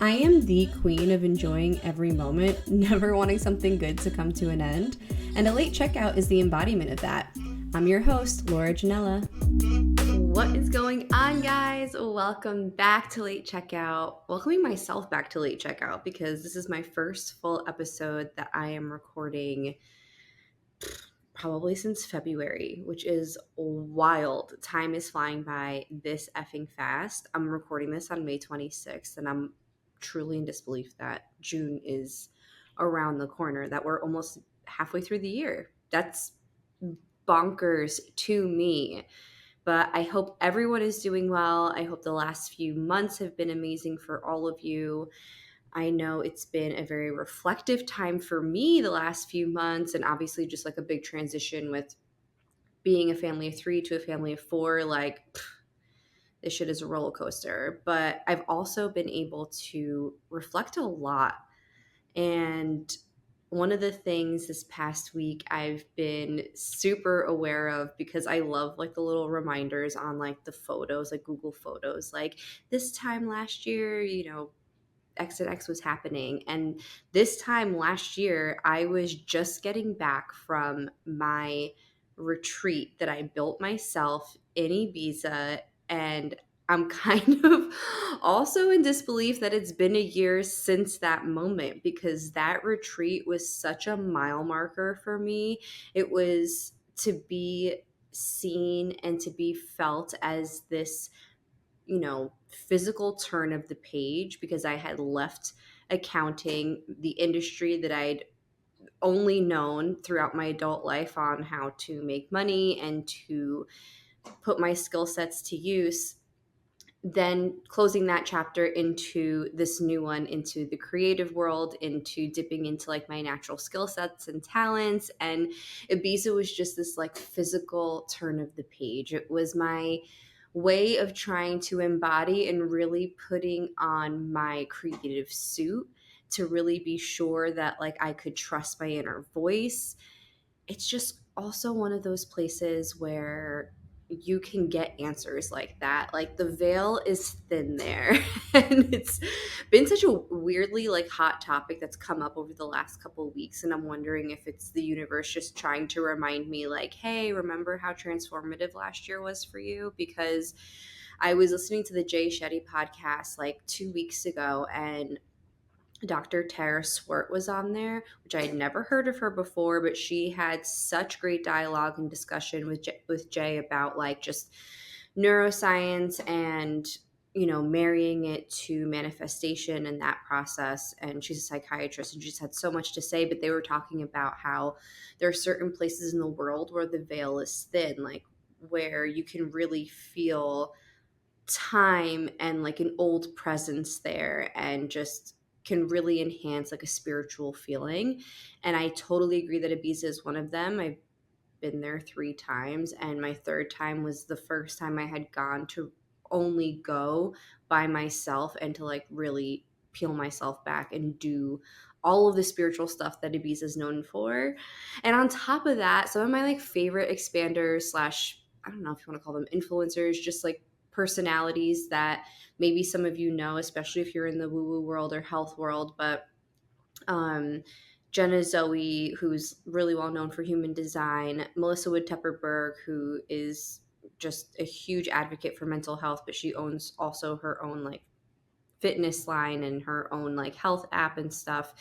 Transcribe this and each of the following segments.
I am the queen of enjoying every moment, never wanting something good to come to an end, and a late checkout is the embodiment of that. I'm your host, Laura Janella. What is going on, guys? Welcome back to Late Checkout. Welcoming myself back to Late Checkout because this is my first full episode that I am recording probably since February, which is wild. Time is flying by this effing fast. I'm recording this on May 26th, and I'm truly in disbelief that June is around the corner, that we're almost halfway through the year. That's bonkers to me. But I hope everyone is doing well. I hope the last few months have been amazing for all of you. I know it's been a very reflective time for me the last few months, and obviously just like a big transition with being a family of 3 to a family of 4. Like, this shit is a roller coaster. But I've also been able to reflect a lot. And one of the things this past week I've been super aware of, because I love like the little reminders on like the photos, like Google Photos, like this time last year, X and X was happening. And this time last year, I was just getting back from my retreat that I built myself in Ibiza. And I'm kind of also in disbelief that it's been a year since that moment, because that retreat was such a mile marker for me. It was to be seen and to be felt as this physical turn of the page, because I had left accounting, the industry that I'd only known throughout my adult life on how to make money and to put my skill sets to use. Then closing that chapter into this new one, into the creative world, into dipping into like my natural skill sets and talents. And Ibiza was just this like physical turn of the page. It was my way of trying to embody and really putting on my creative suit to really be sure that like I could trust my inner voice. It's just also one of those places where you can get answers like that. Like the veil is thin there. And it's been such a weirdly like hot topic that's come up over the last couple of weeks. And I'm wondering if it's the universe just trying to remind me like, hey, remember how transformative last year was for you? Because I was listening to the Jay Shetty podcast like 2 weeks ago, and Dr. Tara Swart was on there, which I had never heard of her before, but she had such great dialogue and discussion with Jay about like just neuroscience and marrying it to manifestation and that process. And she's a psychiatrist, and she just had so much to say. But they were talking about how there are certain places in the world where the veil is thin, like where you can really feel time and like an old presence there, and just can really enhance like a spiritual feeling. And I totally agree that Ibiza is one of them. I've been there 3 times, and my third time was the first time I had gone to only go by myself and to like really peel myself back and do all of the spiritual stuff that Ibiza is known for. And on top of that, some of my like favorite expanders slash, I don't know if you want to call them influencers, just like personalities that maybe some of you know, especially if you're in the woo-woo world or health world. But um, Jenna Zoe, who's really well known for human design, Melissa Wood Tepperberg, who is just a huge advocate for mental health, but she owns also her own like fitness line and her own like health app and stuff.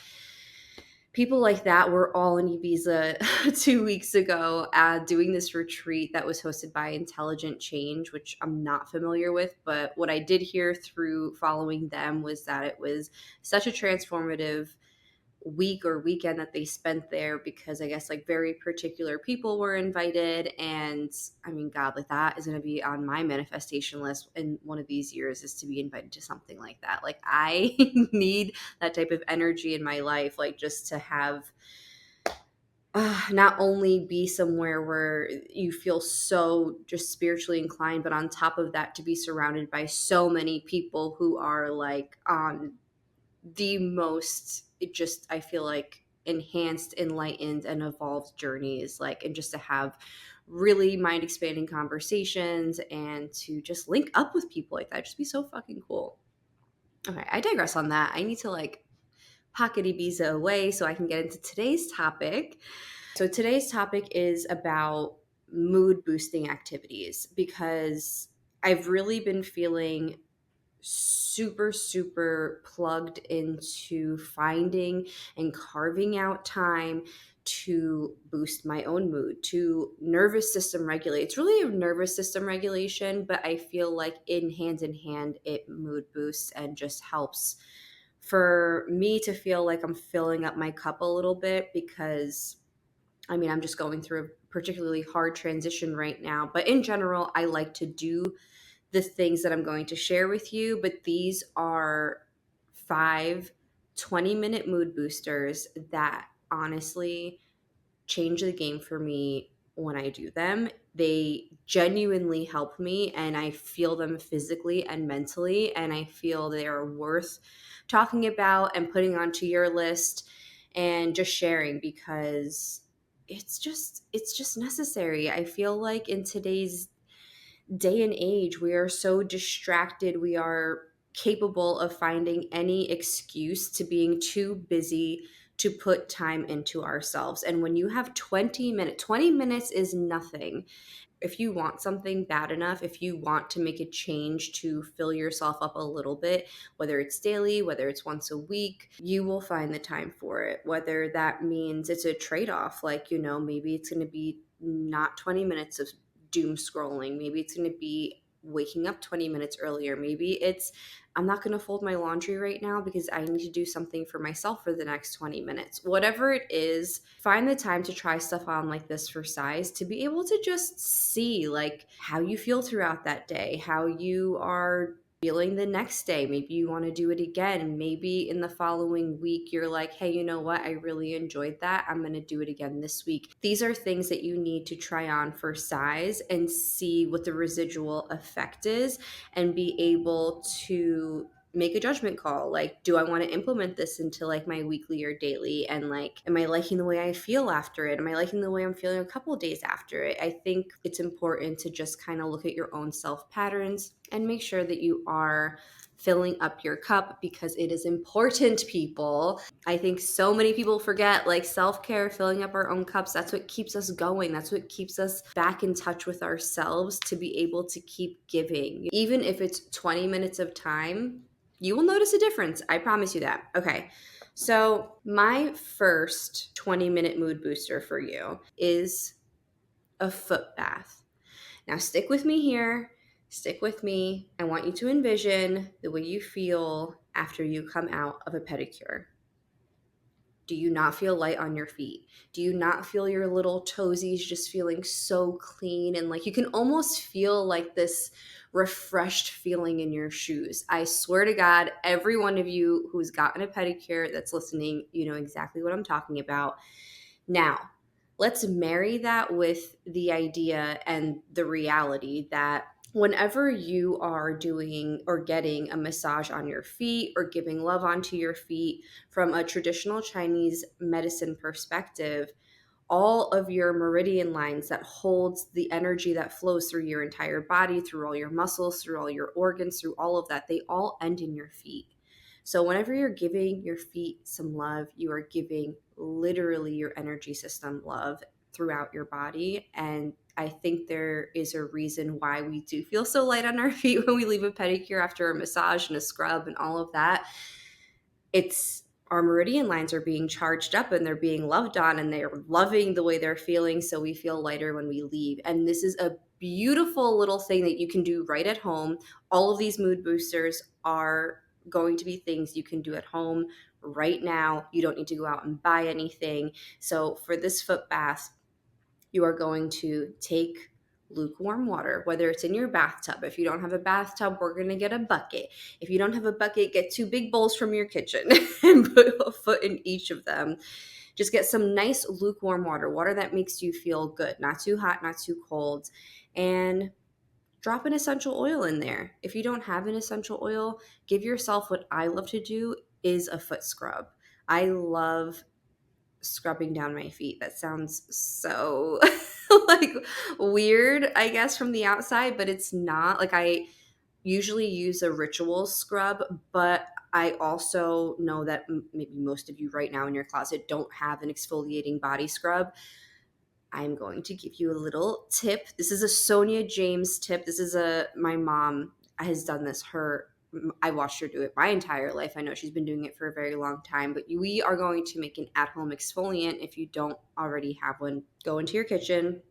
People like that were all in Ibiza 2 weeks ago, doing this retreat that was hosted by Intelligent Change, which I'm not familiar with. But what I did hear through following them was that it was such a transformative week or weekend that they spent there, because I guess like very particular people were invited. And I mean, God, like that is going to be on my manifestation list in one of these years, is to be invited to something like that. Like I need that type of energy in my life, like just to have not only be somewhere where you feel so just spiritually inclined, but on top of that, to be surrounded by so many people who are like on the most, it just, I feel like, enhanced, enlightened, and evolved journeys, like, and just to have really mind expanding conversations and to just link up with people like that. Just be so fucking cool. Okay, I digress on that. I need to like pocket Ibiza away so I can get into today's topic. So today's topic is about mood boosting activities because I've really been feeling super plugged into finding and carving out time to boost my own mood, to nervous system regulate. It's really a nervous system regulation, but I feel like in hand it mood boosts and just helps for me to feel like I'm filling up my cup a little bit because I mean, I'm just going through a particularly hard transition right now. But in general, I like to do the things that I'm going to share with you. But these are 5 20-minute mood boosters that honestly change the game for me when I do them. They genuinely help me and I feel them physically and mentally. And I feel they are worth talking about and putting onto your list and just sharing because it's just necessary. I feel like in today's day and age, we are so distracted. We are capable of finding any excuse to being too busy to put time into ourselves. And when you have 20 minutes is nothing. If you want something bad enough, if you want to make a change to fill yourself up a little bit, whether it's daily, whether it's once a week, you will find the time for it. Whether that means it's a trade off, like, maybe it's going to be not 20 minutes of doom scrolling. Maybe it's going to be waking up 20 minutes earlier. Maybe it's I'm not going to fold my laundry right now because I need to do something for myself for the next 20 minutes. Whatever it is, find the time to try stuff on like this for size to be able to just see like how you feel throughout that day, how you are feeling the next day. Maybe you want to do it again. Maybe in the following week, you're like, hey, you know what? I really enjoyed that. I'm going to do it again this week. These are things that you need to try on for size and see what the residual effect is and be able to make a judgment call. Like, do I want to implement this into like my weekly or daily? And like, am I liking the way I feel after it? Am I liking the way I'm feeling a couple of days after it? I think it's important to just kind of look at your own self patterns and make sure that you are filling up your cup because it is important, people. I think so many people forget like self-care, filling up our own cups. That's what keeps us going. That's what keeps us back in touch with ourselves to be able to keep giving. Even if it's 20 minutes of time, you will notice a difference. I promise you that. Okay. So my first 20-minute mood booster for you is a foot bath. Now stick with me here. Stick with me. I want you to envision the way you feel after you come out of a pedicure. Do you not feel light on your feet? Do you not feel your little toesies just feeling so clean and like you can almost feel like this refreshed feeling in your shoes? I swear to God, every one of you who's gotten a pedicure that's listening, you know exactly what I'm talking about. Now, let's marry that with the idea and the reality that whenever you are doing or getting a massage on your feet or giving love onto your feet from a traditional Chinese medicine perspective, all of your meridian lines that holds the energy that flows through your entire body, through all your muscles, through all your organs, through all of that, they all end in your feet. So whenever you're giving your feet some love, you are giving literally your energy system love throughout your body. And I think there is a reason why we do feel so light on our feet when we leave a pedicure after a massage and a scrub and all of that. It's our meridian lines are being charged up and they're being loved on and they're loving the way they're feeling, so we feel lighter when we leave. And this is a beautiful little thing that you can do right at home. All of these mood boosters are going to be things you can do at home right now. You don't need to go out and buy anything. So for this foot bath, you are going to take lukewarm water, whether it's in your bathtub. If you don't have a bathtub, we're going to get a bucket. If you don't have a bucket, get 2 big bowls from your kitchen and put a foot in each of them. Just get some nice lukewarm water that makes you feel good, not too hot, not too cold, and drop an essential oil in there. If you don't have an essential oil, give yourself what I love to do is a foot scrub. I love scrubbing down my feet. That sounds so like weird, I guess, from the outside, but it's not. Like I usually use a ritual scrub, but I also know that maybe most of you right now in your closet don't have an exfoliating body scrub. I'm going to give you a little tip. This is a Sonia James tip. This is my mom has done this. I watched her do it my entire life. I know she's been doing it for a very long time, but we are going to make an at-home exfoliant. If you don't already have one, go into your kitchen,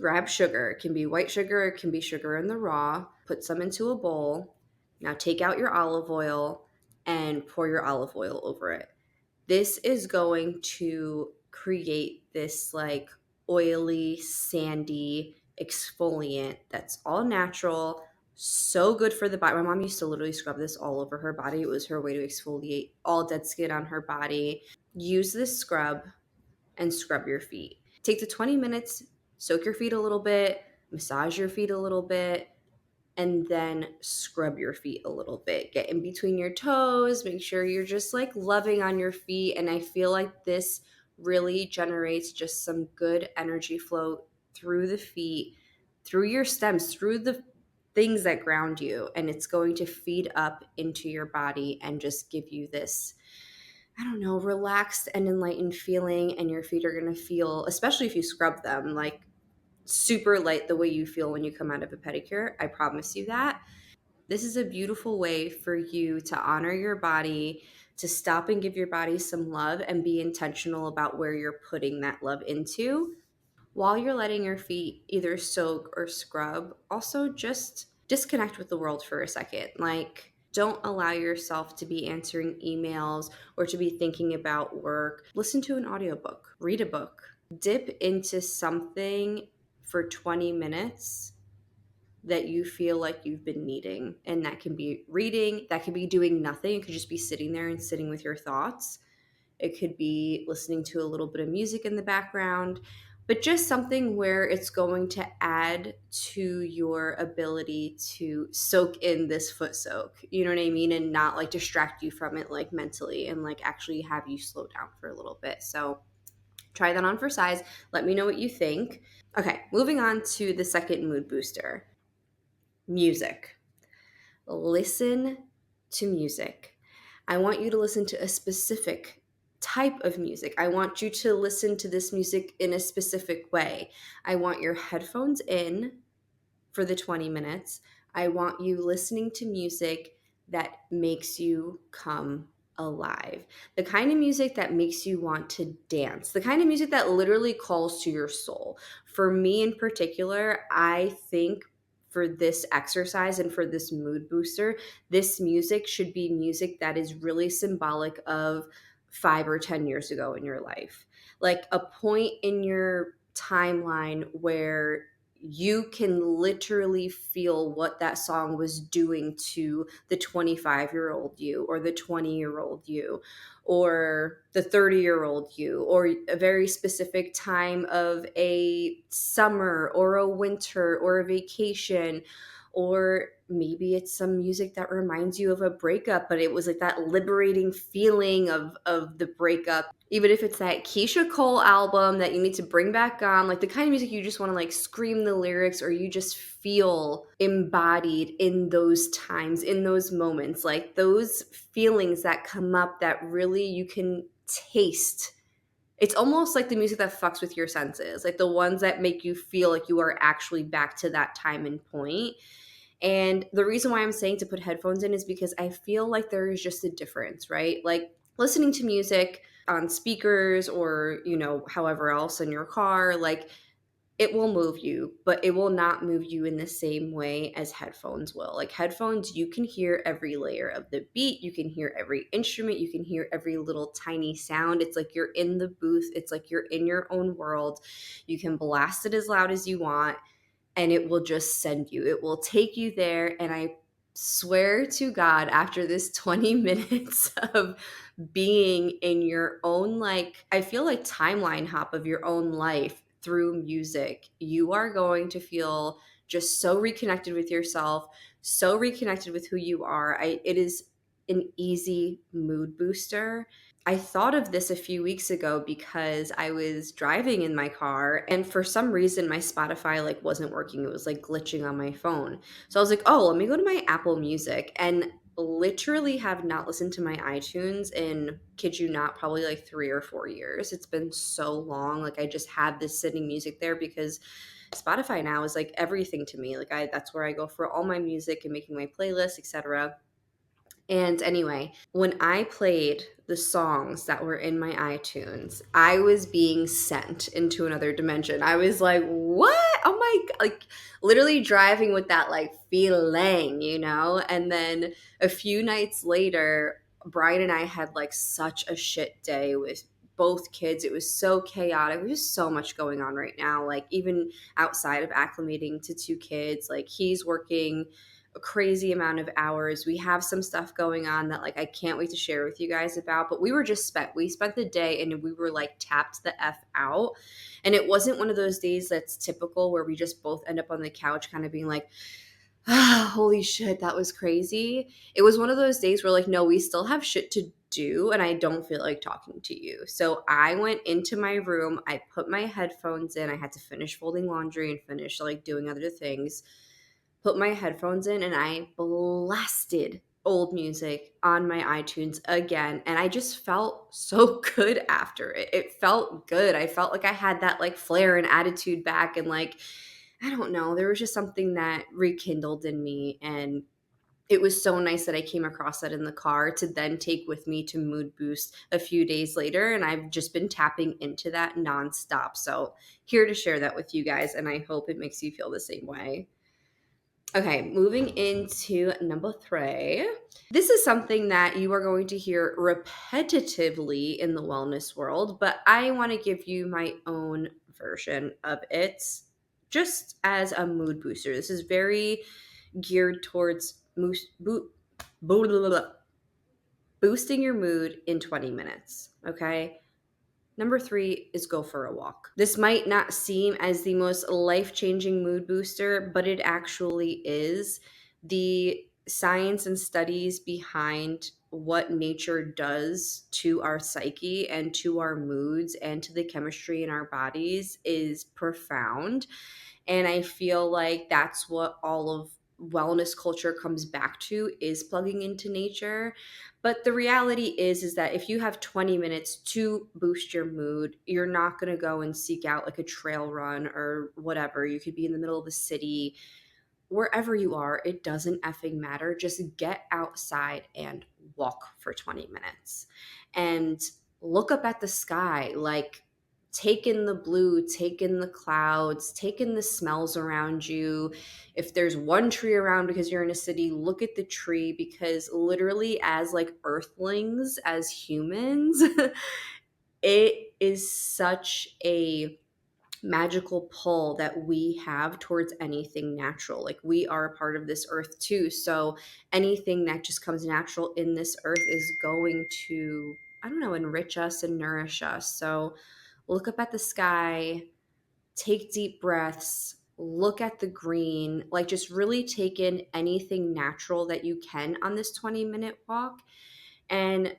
grab sugar. It can be white sugar, it can be sugar in the raw. Put some into a bowl. Now take out your olive oil and pour your olive oil over it. This is going to create this like oily, sandy exfoliant that's all natural, so good for the body. My mom used to literally scrub this all over her body. It was her way to exfoliate all dead skin on her body. Use this scrub and scrub your feet. Take the 20 minutes, soak your feet a little bit, massage your feet a little bit, and then scrub your feet a little bit. Get in between your toes, make sure you're just like loving on your feet. And I feel like this really generates just some good energy flow through the feet, through your stems, through the things that ground you. And it's going to feed up into your body and just give you this, I don't know, relaxed and enlightened feeling. And your feet are going to feel, especially if you scrub them, like super light the way you feel when you come out of a pedicure. I promise you that. This is a beautiful way for you to honor your body, to stop and give your body some love and be intentional about where you're putting that love into. While you're letting your feet either soak or scrub, also just disconnect with the world for a second. Like, don't allow yourself to be answering emails or to be thinking about work. Listen to an audiobook, read a book, dip into something for 20 minutes that you feel like you've been needing. And that can be reading, that could be doing nothing. It could just be sitting there and sitting with your thoughts. It could be listening to a little bit of music in the background, but just something where it's going to add to your ability to soak in this foot soak. You know what I mean? And not like distract you from it like mentally, and like actually have you slow down for a little bit. So try that on for size. Let me know what you think. Okay, moving on to the second mood booster, music. Listen to music. I want you to listen to a specific type of music. I want you to listen to this music in a specific way. I want your headphones in for the 20 minutes. I want you listening to music that makes you come alive. The kind of music that makes you want to dance. The kind of music that literally calls to your soul. For me in particular, I think for this exercise and for this mood booster, this music should be music that is really symbolic of 5 or 10 years ago in your life. Like a point in your timeline where you can literally feel what that song was doing to the 25-year-old you, or the 20-year-old you, or the 30-year-old you, or a very specific time of a summer or a winter or a vacation. Or maybe it's some music that reminds you of a breakup, but it was like that liberating feeling of the breakup. Even if it's that Keisha Cole album that you need to bring back on, like the kind of music you just want to like scream the lyrics, or you just feel embodied in those times, in those moments, like those feelings that come up that really you can taste. It's almost like the music that fucks with your senses, like the ones that make you feel like you are actually back to that time and point. And the reason why I'm saying to put headphones in is because I feel like there is just a difference, right? Like listening to music on speakers or, however else in your car, like it will move you, but it will not move you in the same way as headphones will. Like headphones, you can hear every layer of the beat, you can hear every instrument, you can hear every little tiny sound. It's like you're in the booth, it's like you're in your own world. You can blast it as loud as you want, and it will just send you. It will take you there. And I swear to God, after this 20 minutes of being in your own, like, I feel like timeline hop of your own life through music, you are going to feel just so reconnected with yourself, so reconnected with who you are. It is an easy mood booster. I thought of this a few weeks ago because I was driving in my car and for some reason my Spotify like wasn't working. It was like glitching on my phone. So I was like, "Oh, let me go to my Apple Music." And literally have not listened to my iTunes in, kid you not, probably like 3 or 4 years. It's been so long. Like I just have this sitting music there because Spotify now is like everything to me. Like that's where I go for all my music and making my playlist, etc. And anyway, when I played the songs that were in my iTunes, I was being sent into another dimension. I was like, what? Oh my God. Like literally driving with that like feeling, you know? And then a few nights later, Brian and I had like such a shit day with both kids. It was so chaotic. There's so much going on right now. Like even outside of acclimating to two kids, like he's working a crazy amount of hours. We have some stuff going on that like I can't wait to share with you guys about, but we spent the day and we were like tapped the F out. And it wasn't one of those days that's typical where we just both end up on the couch kind of being like, ah, holy shit, that was crazy. It was one of those days where like, no, we still have shit to do and I don't feel like talking to you. So I went into my room, I put my headphones in, I had to finish folding laundry and finish like doing other things, put my headphones in, and I blasted old music on my iTunes again. And I just felt so good after it. It felt good. I felt like I had that like flair and attitude back. And like, I don't know, there was just something that rekindled in me. And it was so nice that I came across that in the car to then take with me to Mood Boost a few days later. And I've just been tapping into that nonstop. So here to share that with you guys. And I hope it makes you feel the same way. Okay, moving into number 3. This is something that you are going to hear repetitively in the wellness world, but I want to give you my own version of it just as a mood booster. This is very geared towards boosting your mood in 20 minutes, okay? Number 3 is go for a walk. This might not seem as the most life-changing mood booster, but it actually is. The science and studies behind what nature does to our psyche and to our moods and to the chemistry in our bodies is profound. And I feel like that's what all of wellness culture comes back to, is plugging into nature. But the reality is that if you have 20 minutes to boost your mood, you're not going to go and seek out like a trail run or whatever. You could be in the middle of the city, wherever you are, it doesn't effing matter. Just get outside and walk for 20 minutes and look up at the sky. Like, take in the blue, take in the clouds, take in the smells around you. If there's one tree around because you're in a city, look at the tree, because literally, as like earthlings, as humans, it is such a magical pull that we have towards anything natural. Like, we are a part of this earth too. So anything that just comes natural in this earth is going to, I don't know, enrich us and nourish us. So look up at the sky, take deep breaths, look at the green, like just really take in anything natural that you can on this 20-minute walk. And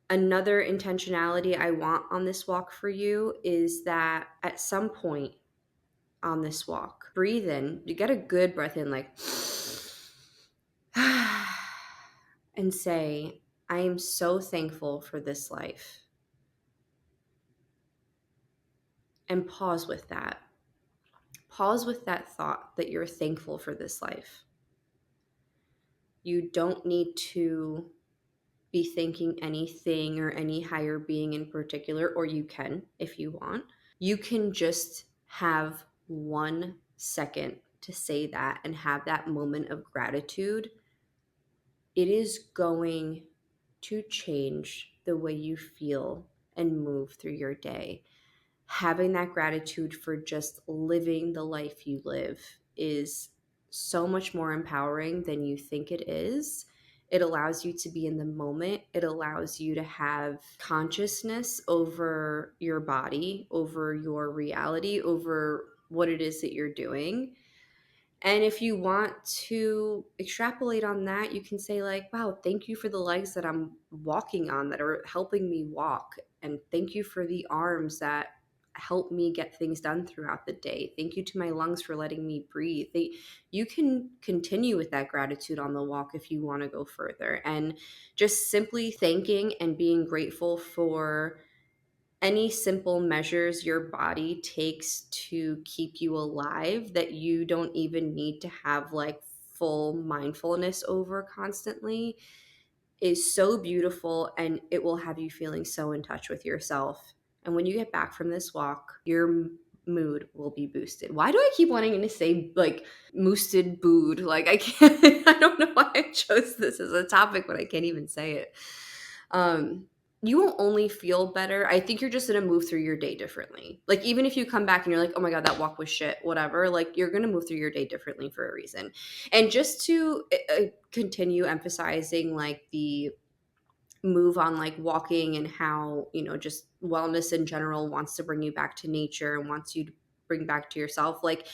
another intentionality I want on this walk for you is that at some point on this walk, breathe in, you get a good breath in, like, and say, I am so thankful for this life. And pause with that. Pause with that thought that you're thankful for this life. You don't need to be thanking anything or any higher being in particular, or you can if you want. You can just have 1 second to say that and have that moment of gratitude. It is going to change the way you feel and move through your day. Having that gratitude for just living the life you live is so much more empowering than you think it is. It allows you to be in the moment. It allows you to have consciousness over your body, over your reality, over what it is that you're doing. And if you want to extrapolate on that, you can say, like, wow, thank you for the legs that I'm walking on that are helping me walk. And thank you for the arms that help me get things done throughout the day. Thank you to my lungs for letting me breathe. You can continue with that gratitude on the walk if you want to go further. And just simply thanking and being grateful for any simple measures your body takes to keep you alive that you don't even need to have like full mindfulness over constantly is so beautiful, and it will have you feeling so in touch with yourself. And when you get back from this walk, your mood will be boosted. Why do I keep wanting to say like moosted bood? Like I can't I don't know why I chose this as a topic, but I can't even say it. You won't only feel better. I think you're just going to move through your day differently. Like, even if you come back and you're like, oh my God, that walk was shit, whatever, like, you're going to move through your day differently for a reason. And just to continue emphasizing, like, the move on, like, walking and how, just wellness in general wants to bring you back to nature and wants you to bring back to yourself. Like,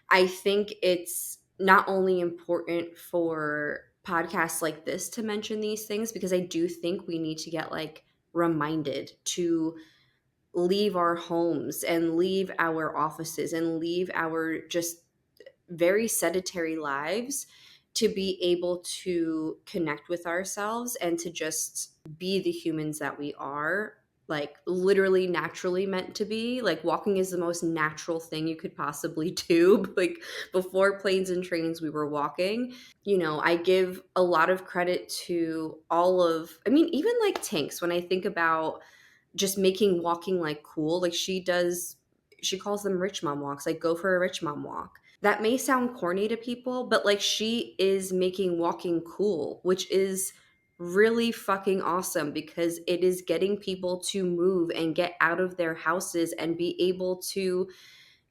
I think it's not only important for podcasts like this to mention these things, because I do think we need to get like reminded to leave our homes and leave our offices and leave our just very sedentary lives to be able to connect with ourselves and to just be the humans that we are, like literally naturally meant to be. Like, walking is the most natural thing you could possibly do. Like, before planes and trains, we were walking. I give a lot of credit to even like Tinks, when I think about just making walking like cool. Like, she calls them rich mom walks, like go for a rich mom walk. That may sound corny to people, but like, she is making walking cool, which is really fucking awesome, because it is getting people to move and get out of their houses and be able to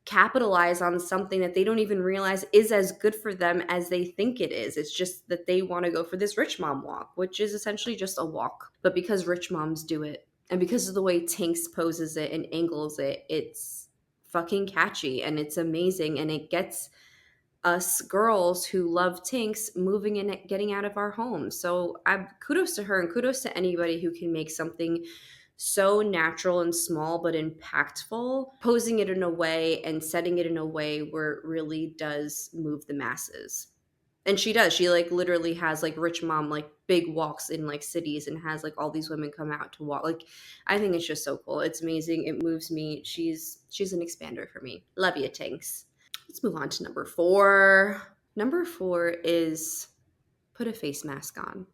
capitalize on something that they don't even realize is as good for them as they think it is. It's just that they want to go for this rich mom walk, which is essentially just a walk. But because rich moms do it, and because of the way Tinks poses it and angles it, it's fucking catchy and it's amazing, and it gets us girls who love Tinks moving and getting out of our homes. So kudos to her, and kudos to anybody who can make something so natural and small but impactful, posing it in a way and setting it in a way where it really does move the masses. And she does. She like literally has like rich mom like big walks in like cities and has like all these women come out to walk. Like, I think it's just so cool. It's amazing. It moves me. She's an expander for me. Love you, Tinks. Let's move on to number 4. Number 4 is put a face mask on.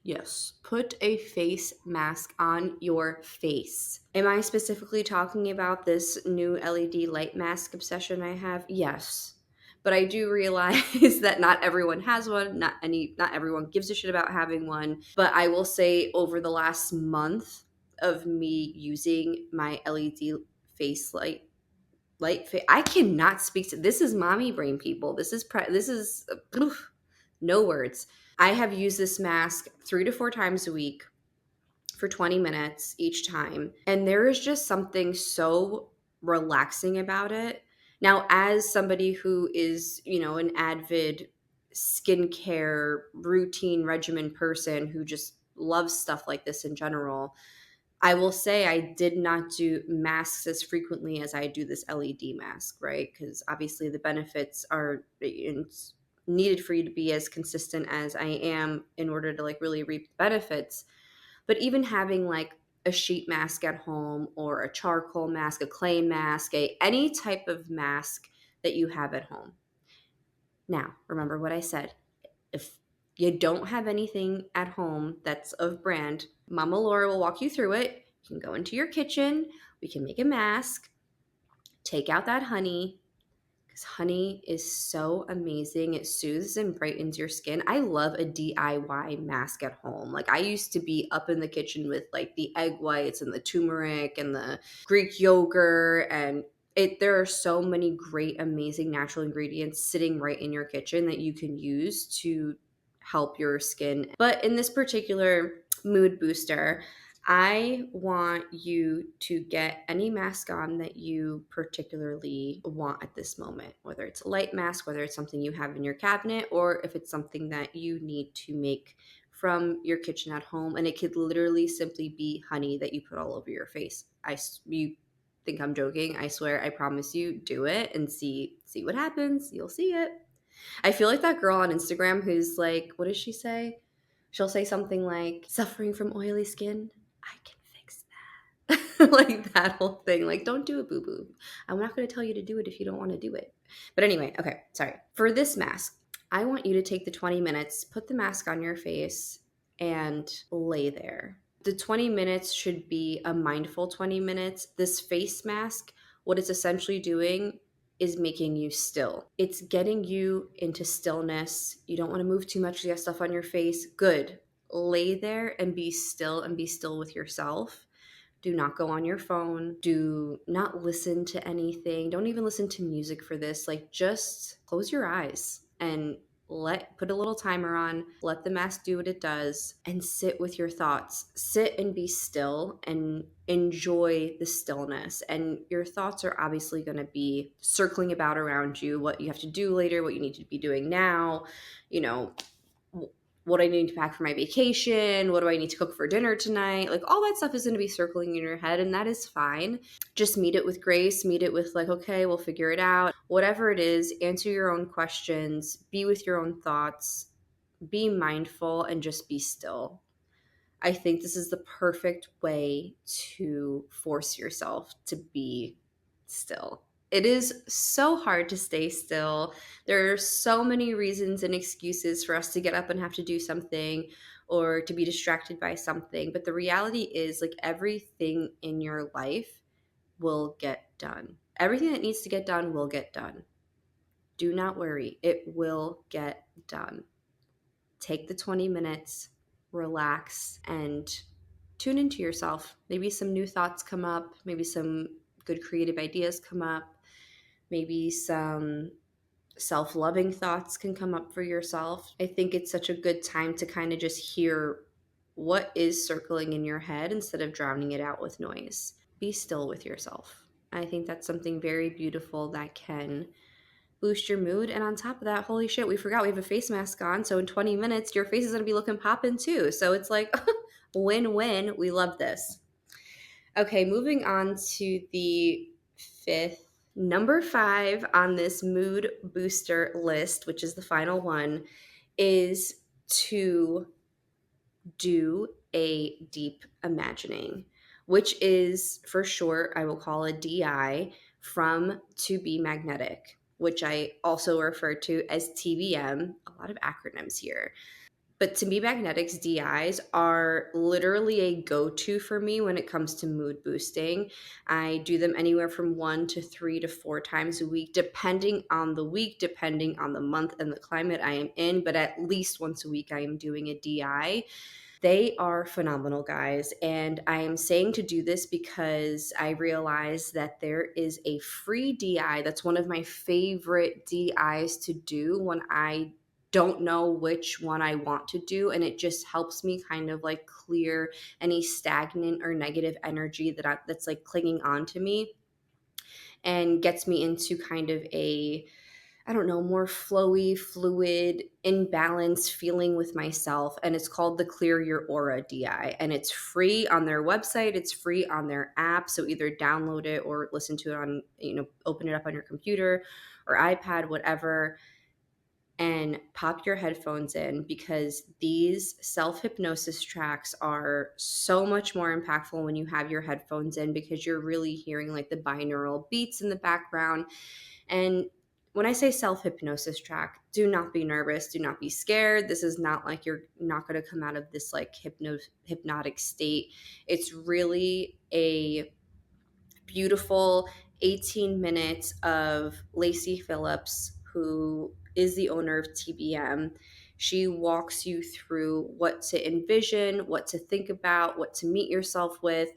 Yes, put a face mask on your face. Am I specifically talking about this new LED light mask obsession I have? Yes. But I do realize that not everyone has one, not everyone gives a shit about having one. But I will say, over the last month of me using my LED face I cannot speak to this. Is mommy brain, people. This is oof, no words. I have used this mask 3 to 4 times a week for 20 minutes each time, and there is just something so relaxing about it. Now, as somebody who is, an avid skincare routine regimen person who just loves stuff like this in general, I will say I did not do masks as frequently as I do this LED mask, right? Because obviously the benefits are it's needed for you to be as consistent as I am in order to like really reap the benefits. But even having like a sheet mask at home, or a charcoal mask, a clay mask, any type of mask that you have at home. Now, remember what I said. If you don't have anything at home that's of brand, Mama Laura will walk you through it. You can go into your kitchen. We can make a mask. Take out that honey, because honey is so amazing. It soothes and brightens your skin. I love a DIY mask at home. Like, I used to be up in the kitchen with like the egg whites and the turmeric and the Greek yogurt, and there are so many great, amazing natural ingredients sitting right in your kitchen that you can use to help your skin. But in this particular mood booster, I want you to get any mask on that you particularly want at this moment, whether it's a light mask, whether it's something you have in your cabinet, or if it's something that you need to make from your kitchen at home. And it could literally simply be honey that you put all over your face. You think I'm joking? I swear, I promise you, do it and see what happens. You'll see it. I feel like that girl on Instagram who's like, what does she say? She'll say something like, suffering from oily skin, I can fix that. Like that whole thing. Like, don't do it, boo boo. I'm not going to tell you to do it if you don't want to do it. But anyway, okay, sorry. For this mask, I want you to take the 20 minutes, put the mask on your face, and lay there. The 20 minutes should be a mindful 20 minutes. This face mask, what it's essentially doing is making you still. It's getting you into stillness. You don't want to move too much. You got stuff on your face. Good. Lay there and be still with yourself. Do not go on your phone. Do not listen to anything. Don't even listen to music for this. Like, just close your eyes and put a little timer on, let the mask do what it does, and sit with your thoughts. Sit and be still and enjoy the stillness. And your thoughts are obviously going to be circling about around you, what you have to do later, what you need to be doing now, you know, what do I need to pack for my vacation? What do I need to cook for dinner tonight? Like, all that stuff is going to be circling in your head, and that is fine. Just meet it with grace, meet it with like, okay, we'll figure it out. Whatever it is, answer your own questions, be with your own thoughts, be mindful, and just be still. I think this is the perfect way to force yourself to be still. It is so hard to stay still. There are so many reasons and excuses for us to get up and have to do something or to be distracted by something. But the reality is, like, everything in your life will get done. Everything that needs to get done will get done. Do not worry, it will get done. Take the 20 minutes, relax, and tune into yourself. Maybe some new thoughts come up, maybe some good creative ideas come up, maybe some self-loving thoughts can come up for yourself. I think it's such a good time to kind of just hear what is circling in your head instead of drowning it out with noise. Be still with yourself. I think that's something very beautiful that can boost your mood. And on top of that, holy shit, we forgot we have a face mask on. So in 20 minutes, your face is going to be looking poppin' too. So it's like win-win. We love this. Okay, moving on to the fifth. Number 5 on this mood booster list, which is the final one, is to do a deep imagining, which is for short, I will call a DI, from To Be Magnetic, which I also refer to as TBM. A lot of acronyms here. But To Be Magnetic's DIs are literally a go-to for me when it comes to mood boosting. I do them anywhere from 1 to 3 to 4 times a week, depending on the week, depending on the month and the climate I am in. But at least once a week, I am doing a DI. They are phenomenal, guys. And I am saying to do this because I realize that there is a free DI that's one of my favorite DIs to do when I don't know which one I want to do. And it just helps me kind of like clear any stagnant or negative energy that's like clinging on to me and gets me into kind of a, I don't know, more flowy, fluid, in balance feeling with myself. And it's called the Clear Your Aura DI. And it's free on their website. It's free on their app. So either download it or listen to it on, open it up on your computer or iPad, whatever, and pop your headphones in, because these self-hypnosis tracks are so much more impactful when you have your headphones in, because you're really hearing like the binaural beats in the background. And when I say self-hypnosis track, do not be nervous, do not be scared. This is not like you're not going to come out of this like hypnotic state. It's really a beautiful 18 minutes of Lacey Phillips, who is the owner of TBM. She walks you through what to envision, what to think about, what to meet yourself with.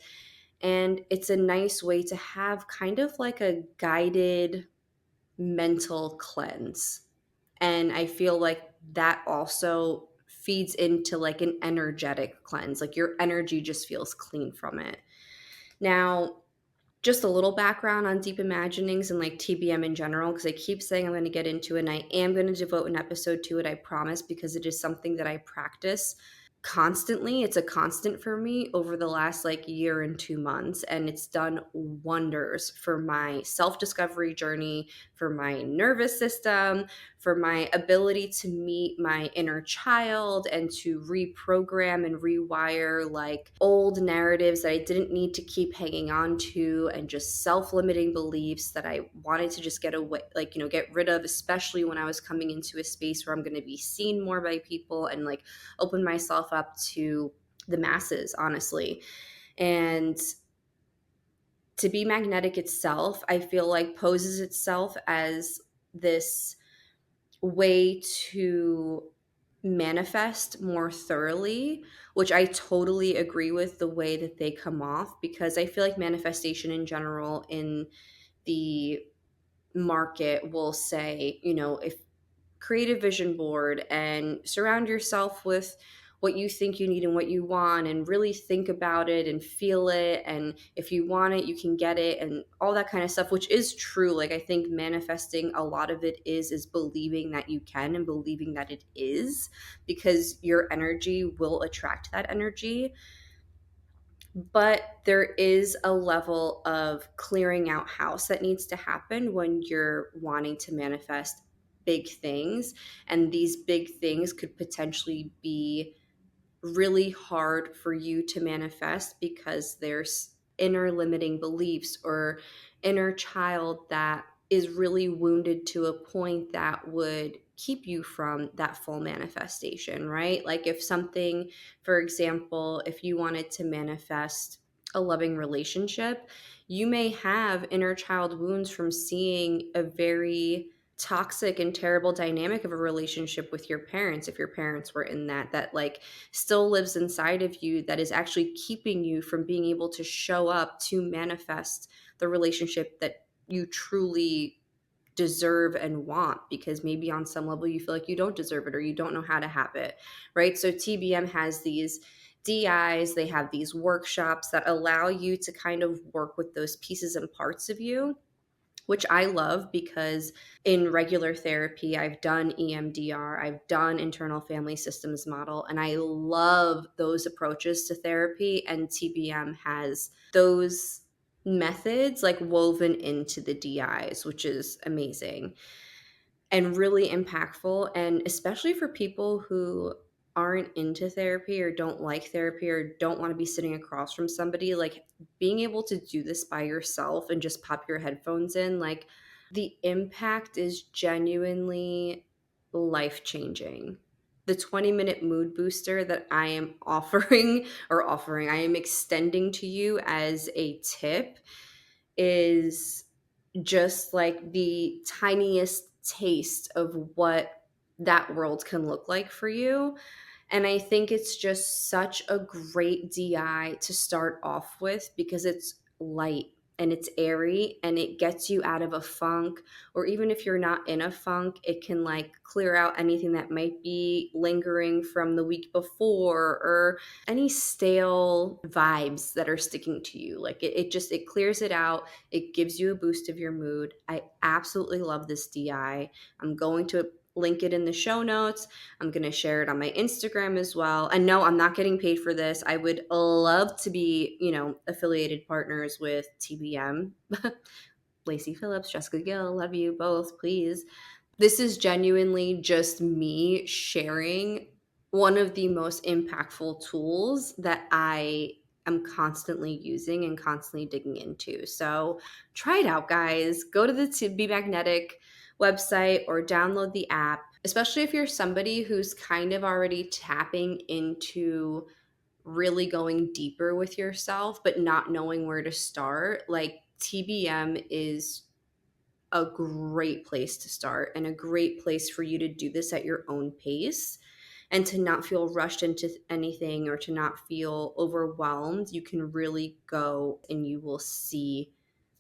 And it's a nice way to have kind of like a guided mental cleanse. And I feel like that also feeds into like an energetic cleanse. Like your energy just feels clean from it. Now, just a little background on deep imaginings and like TBM in general, because I keep saying I'm going to get into it, and I am going to devote an episode to it, I promise, because it is something that I practice constantly. It's a constant for me over the last like year and 2 months, and it's done wonders for my self-discovery journey, for my nervous system, for my ability to meet my inner child and to reprogram and rewire like old narratives that I didn't need to keep hanging on to, and just self-limiting beliefs that I wanted to just get away, like, get rid of, especially when I was coming into a space where I'm going to be seen more by people and like open myself up to the masses, honestly. And to be magnetic itself, I feel like poses itself as this way to manifest more thoroughly, which I totally agree with the way that they come off, because I feel like manifestation in general in the market will say, if create a vision board and surround yourself with what you think you need and what you want, and really think about it and feel it, and if you want it you can get it, and all that kind of stuff, which is true. Like, I think manifesting, a lot of it is believing that you can and believing that it is, because your energy will attract that energy. But there is a level of clearing out house that needs to happen when you're wanting to manifest big things. And these big things could potentially be really hard for you to manifest because there's inner limiting beliefs or inner child that is really wounded to a point that would keep you from that full manifestation, right? Like, if something, for example, if you wanted to manifest a loving relationship, you may have inner child wounds from seeing a very toxic and terrible dynamic of a relationship with your parents, if your parents were in that like still lives inside of you, that is actually keeping you from being able to show up to manifest the relationship that you truly deserve and want, because maybe on some level you feel like you don't deserve it or you don't know how to have it, right? So TBM has these DIs, they have these workshops that allow you to kind of work with those pieces and parts of you, which I love, because in regular therapy, I've done EMDR, I've done internal family systems model, and I love those approaches to therapy. And TBM has those methods like woven into the DIs, which is amazing and really impactful. And especially for people who aren't into therapy or don't like therapy or don't want to be sitting across from somebody, like, being able to do this by yourself and just pop your headphones in, like, the impact is genuinely life changing. The 20-minute mood booster that I am I am extending to you as a tip is just like the tiniest taste of what that world can look like for you. And I think it's just such a great DI to start off with, because it's light and it's airy and it gets you out of a funk. Or even if you're not in a funk, it can like clear out anything that might be lingering from the week before, or any stale vibes that are sticking to you. Like, it clears it out. It gives you a boost of your mood. I absolutely love this DI. I'm going to link it in the show notes. I'm going to share it on my Instagram as well. And no, I'm not getting paid for this. I would love to be, affiliated partners with TBM. Lacey Phillips, Jessica Gill, love you both, please. This is genuinely just me sharing one of the most impactful tools that I am constantly using and constantly digging into. So try it out, guys. Go to the To Be Magnetic website or download the app, especially if you're somebody who's kind of already tapping into really going deeper with yourself, but not knowing where to start. Like, TBM is a great place to start and a great place for you to do this at your own pace, and to not feel rushed into anything or to not feel overwhelmed. You can really go and you will see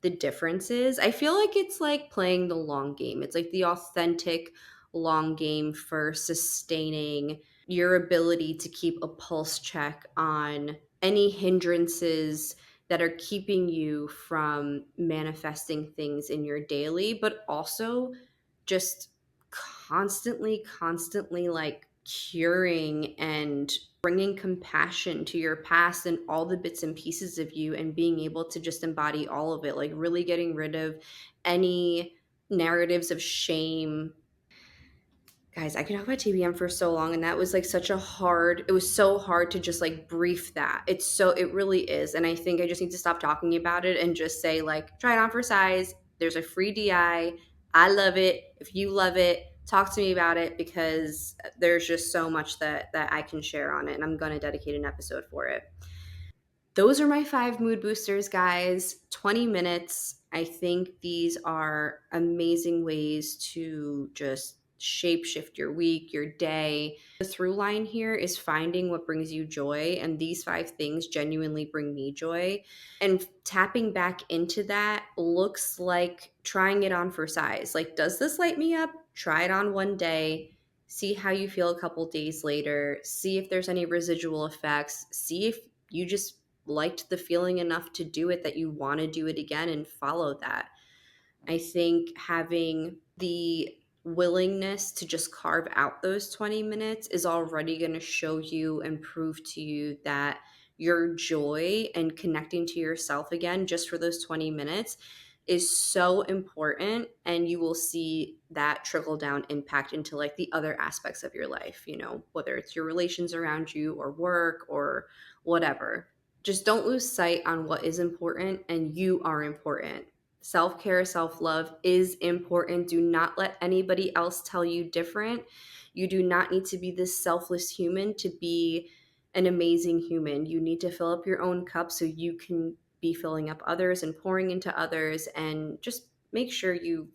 the differences. I feel like it's like playing the long game. It's like the authentic long game for sustaining your ability to keep a pulse check on any hindrances that are keeping you from manifesting things in your daily, but also just constantly like curing and bringing compassion to your past and all the bits and pieces of you, and being able to just embody all of it, like really getting rid of any narratives of shame. Guys, I could talk about TBM for so long, and that was like it was so hard to just like brief that. It really is. And I think I just need to stop talking about it and just say, like, try it on for size. There's a free DI. I love it. If you love it, talk to me about it, because there's just so much that I can share on it, and I'm going to dedicate an episode for it. Those are my 5 mood boosters, guys. 20 minutes. I think these are amazing ways to just shapeshift your week, your day. The through line here is finding what brings you joy, and these 5 things genuinely bring me joy. And tapping back into that looks like trying it on for size. Like, does this light me up? Try it on one day. See how you feel a couple days later. See if there's any residual effects. See if you just liked the feeling enough to do it that you want to do it again, and follow that. I think having the willingness to just carve out those 20 minutes is already going to show you and prove to you that your joy and connecting to yourself again just for those 20 minutes is so important, and you will see that trickle down impact into like the other aspects of your life, whether it's your relations around you or work or whatever. Just don't lose sight on what is important, and you are important. Self-care, self-love is important. Do not let anybody else tell you different. You do not need to be this selfless human to be an amazing human. You need to fill up your own cup so you can be filling up others and pouring into others, and just make sure you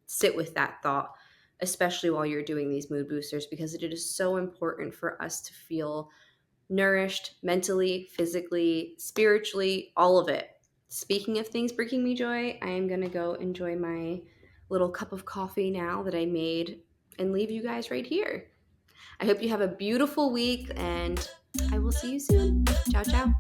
sit with that thought, especially while you're doing these mood boosters, because it is so important for us to feel nourished mentally, physically, spiritually, all of it. Speaking of things bringing me joy, I am going to go enjoy my little cup of coffee now that I made and leave you guys right here. I hope you have a beautiful week, and I will see you soon. Ciao, ciao.